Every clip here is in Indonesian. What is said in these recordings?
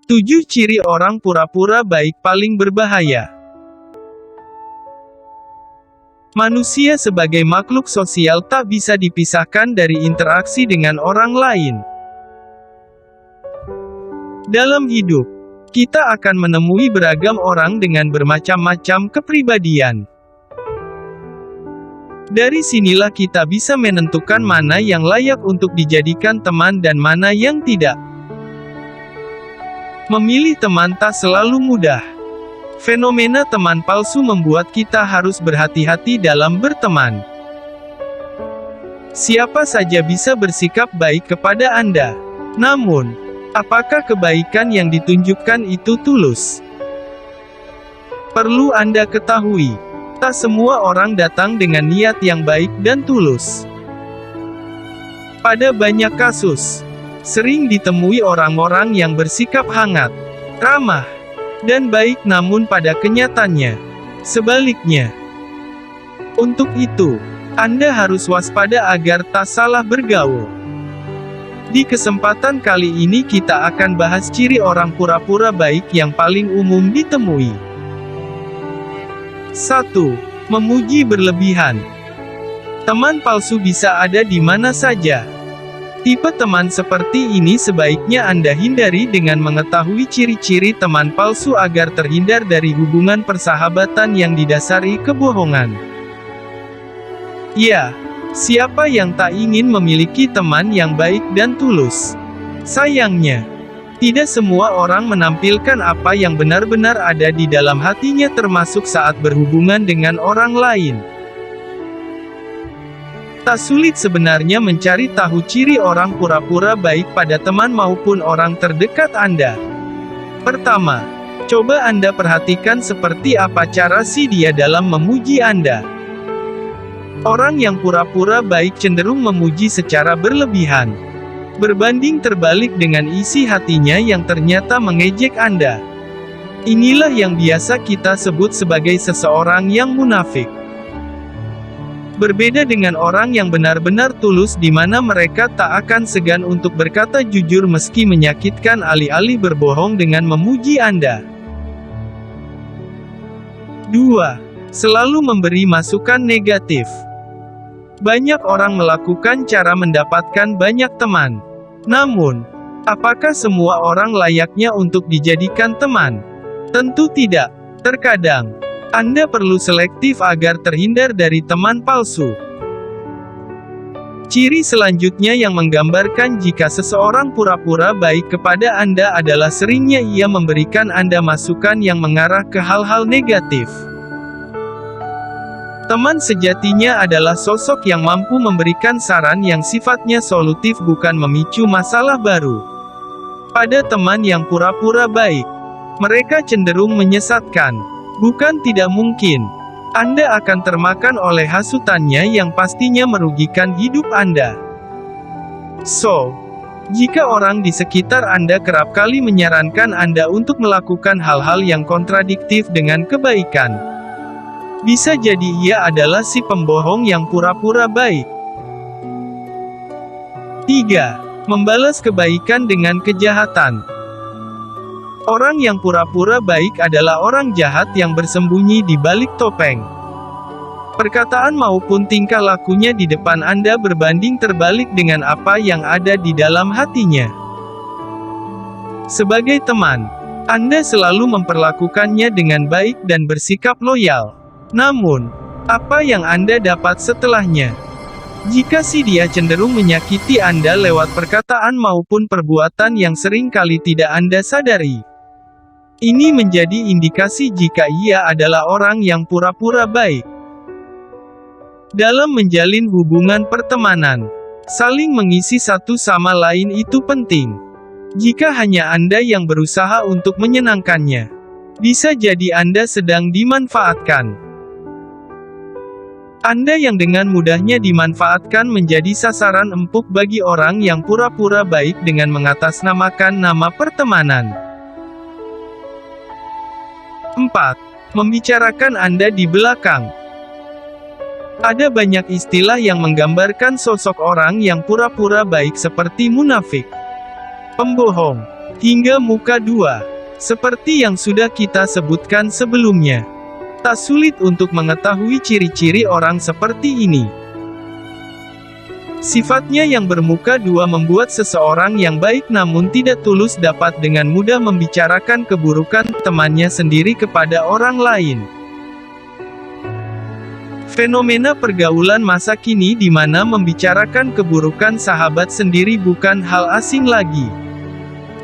7 ciri orang pura-pura baik paling berbahaya. Manusia sebagai makhluk sosial tak bisa dipisahkan dari interaksi dengan orang lain. Dalam hidup, kita akan menemui beragam orang dengan bermacam-macam kepribadian. Dari sinilah kita bisa menentukan mana yang layak untuk dijadikan teman dan mana yang tidak. Memilih teman tak selalu mudah. Fenomena teman palsu membuat kita harus berhati-hati dalam berteman. Siapa saja bisa bersikap baik kepada Anda. Namun, apakah kebaikan yang ditunjukkan itu tulus? Perlu Anda ketahui, tak semua orang datang dengan niat yang baik dan tulus. Pada banyak kasus, sering ditemui orang-orang yang bersikap hangat, ramah, dan baik namun pada kenyataannya, sebaliknya. Untuk itu, Anda harus waspada agar tak salah bergaul. Di kesempatan kali ini kita akan bahas ciri orang pura-pura baik yang paling umum ditemui. 1. Memuji berlebihan. Teman palsu bisa ada di mana saja. Tipe teman seperti ini sebaiknya Anda hindari dengan mengetahui ciri-ciri teman palsu agar terhindar dari hubungan persahabatan yang didasari kebohongan. Ya, siapa yang tak ingin memiliki teman yang baik dan tulus? Sayangnya, tidak semua orang menampilkan apa yang benar-benar ada di dalam hatinya termasuk saat berhubungan dengan orang lain. Tak sulit sebenarnya mencari tahu ciri orang pura-pura baik pada teman maupun orang terdekat Anda. Pertama, coba Anda perhatikan seperti apa cara si dia dalam memuji Anda. Orang yang pura-pura baik cenderung memuji secara berlebihan. Berbanding terbalik dengan isi hatinya yang ternyata mengejek Anda. Inilah yang biasa kita sebut sebagai seseorang yang munafik. Berbeda dengan orang yang benar-benar tulus di mana mereka tak akan segan untuk berkata jujur meski menyakitkan alih-alih berbohong dengan memuji Anda. 2. Selalu memberi masukan negatif. Banyak orang melakukan cara mendapatkan banyak teman. Namun, apakah semua orang layaknya untuk dijadikan teman? Tentu tidak. Terkadang, Anda perlu selektif agar terhindar dari teman palsu. Ciri selanjutnya yang menggambarkan jika seseorang pura-pura baik kepada Anda adalah seringnya ia memberikan Anda masukan yang mengarah ke hal-hal negatif. Teman sejatinya adalah sosok yang mampu memberikan saran yang sifatnya solutif bukan memicu masalah baru. Pada teman yang pura-pura baik, mereka cenderung menyesatkan. Bukan tidak mungkin, Anda akan termakan oleh hasutannya yang pastinya merugikan hidup Anda. So, jika orang di sekitar Anda kerap kali menyarankan Anda untuk melakukan hal-hal yang kontradiktif dengan kebaikan, bisa jadi ia adalah si pembohong yang pura-pura baik. 3. Membalas kebaikan dengan kejahatan. Orang yang pura-pura baik adalah orang jahat yang bersembunyi di balik topeng. Perkataan maupun tingkah lakunya di depan Anda berbanding terbalik dengan apa yang ada di dalam hatinya. Sebagai teman, Anda selalu memperlakukannya dengan baik dan bersikap loyal. Namun, apa yang Anda dapat setelahnya? Jika si dia cenderung menyakiti Anda lewat perkataan maupun perbuatan yang sering kali tidak Anda sadari, ini menjadi indikasi jika ia adalah orang yang pura-pura baik. Dalam menjalin hubungan pertemanan, saling mengisi satu sama lain itu penting. Jika hanya Anda yang berusaha untuk menyenangkannya, bisa jadi Anda sedang dimanfaatkan. Anda yang dengan mudahnya dimanfaatkan menjadi sasaran empuk bagi orang yang pura-pura baik dengan mengatasnamakan nama pertemanan. 4. Membicarakan Anda di belakang. Ada banyak istilah yang menggambarkan sosok orang yang pura-pura baik seperti munafik, pembohong, hingga muka dua. Seperti yang sudah kita sebutkan sebelumnya, tak sulit untuk mengetahui ciri-ciri orang seperti ini. Sifatnya yang bermuka dua membuat seseorang yang baik namun tidak tulus dapat dengan mudah membicarakan keburukan temannya sendiri kepada orang lain. Fenomena pergaulan masa kini di mana membicarakan keburukan sahabat sendiri bukan hal asing lagi.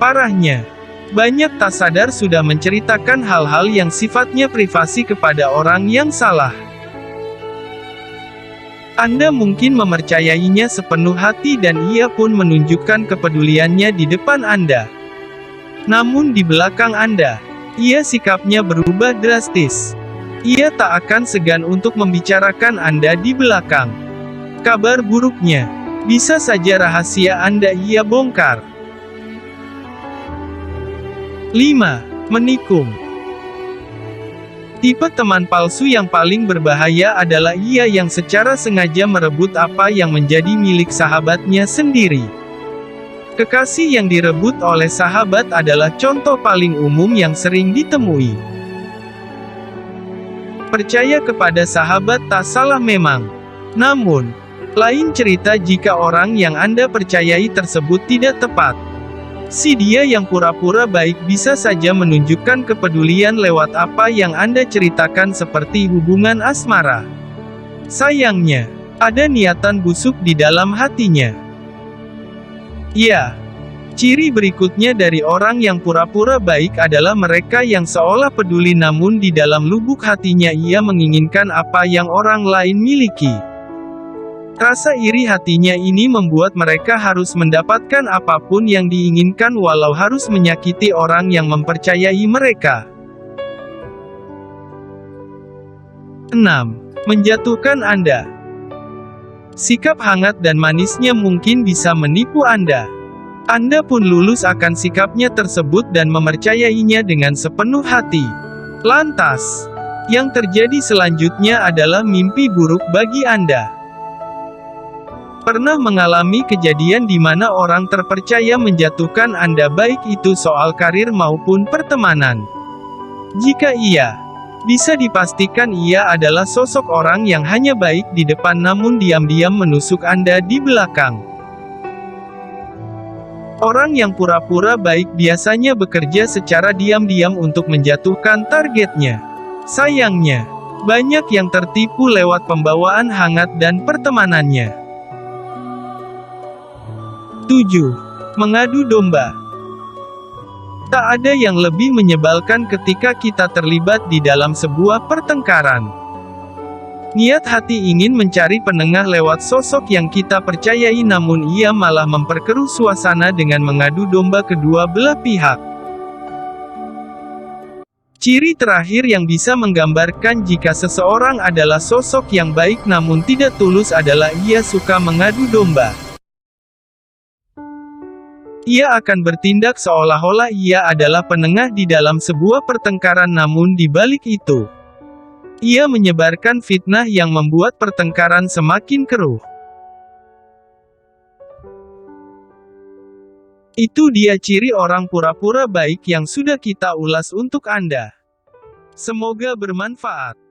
Parahnya, banyak tak sadar sudah menceritakan hal-hal yang sifatnya privasi kepada orang yang salah. Anda mungkin mempercayainya sepenuh hati dan ia pun menunjukkan kepeduliannya di depan Anda. Namun di belakang Anda, ia sikapnya berubah drastis. Ia tak akan segan untuk membicarakan Anda di belakang. Kabar buruknya, bisa saja rahasia Anda ia bongkar. 5. Menikung. Tipe teman palsu yang paling berbahaya adalah ia yang secara sengaja merebut apa yang menjadi milik sahabatnya sendiri. Kekasih yang direbut oleh sahabat adalah contoh paling umum yang sering ditemui. Percaya kepada sahabat tak salah memang. Namun, lain cerita jika orang yang Anda percayai tersebut tidak tepat. Si dia yang pura-pura baik bisa saja menunjukkan kepedulian lewat apa yang Anda ceritakan seperti hubungan asmara. Sayangnya, ada niatan busuk di dalam hatinya. Ya, ciri berikutnya dari orang yang pura-pura baik adalah mereka yang seolah peduli namun di dalam lubuk hatinya ia menginginkan apa yang orang lain miliki. Rasa iri hatinya ini membuat mereka harus mendapatkan apapun yang diinginkan walau harus menyakiti orang yang mempercayai mereka. 6. Menjatuhkan Anda. Sikap hangat dan manisnya mungkin bisa menipu Anda. Anda pun lulus akan sikapnya tersebut dan mempercayainya dengan sepenuh hati. Lantas, yang terjadi selanjutnya adalah mimpi buruk bagi Anda. Pernah mengalami kejadian di mana orang terpercaya menjatuhkan Anda baik itu soal karir maupun pertemanan? Jika iya, bisa dipastikan ia adalah sosok orang yang hanya baik di depan namun diam-diam menusuk Anda di belakang. Orang yang pura-pura baik biasanya bekerja secara diam-diam untuk menjatuhkan targetnya. Sayangnya, banyak yang tertipu lewat pembawaan hangat dan pertemanannya. 7. Mengadu domba. Tak ada yang lebih menyebalkan ketika kita terlibat di dalam sebuah pertengkaran. Niat hati ingin mencari penengah lewat sosok yang kita percayai namun ia malah memperkeruh suasana dengan mengadu domba kedua belah pihak. Ciri terakhir yang bisa menggambarkan jika seseorang adalah sosok yang baik namun tidak tulus adalah ia suka mengadu domba. Ia akan bertindak seolah-olah ia adalah penengah di dalam sebuah pertengkaran namun di balik itu, ia menyebarkan fitnah yang membuat pertengkaran semakin keruh. Itu dia ciri orang pura-pura baik yang sudah kita ulas untuk Anda. Semoga bermanfaat.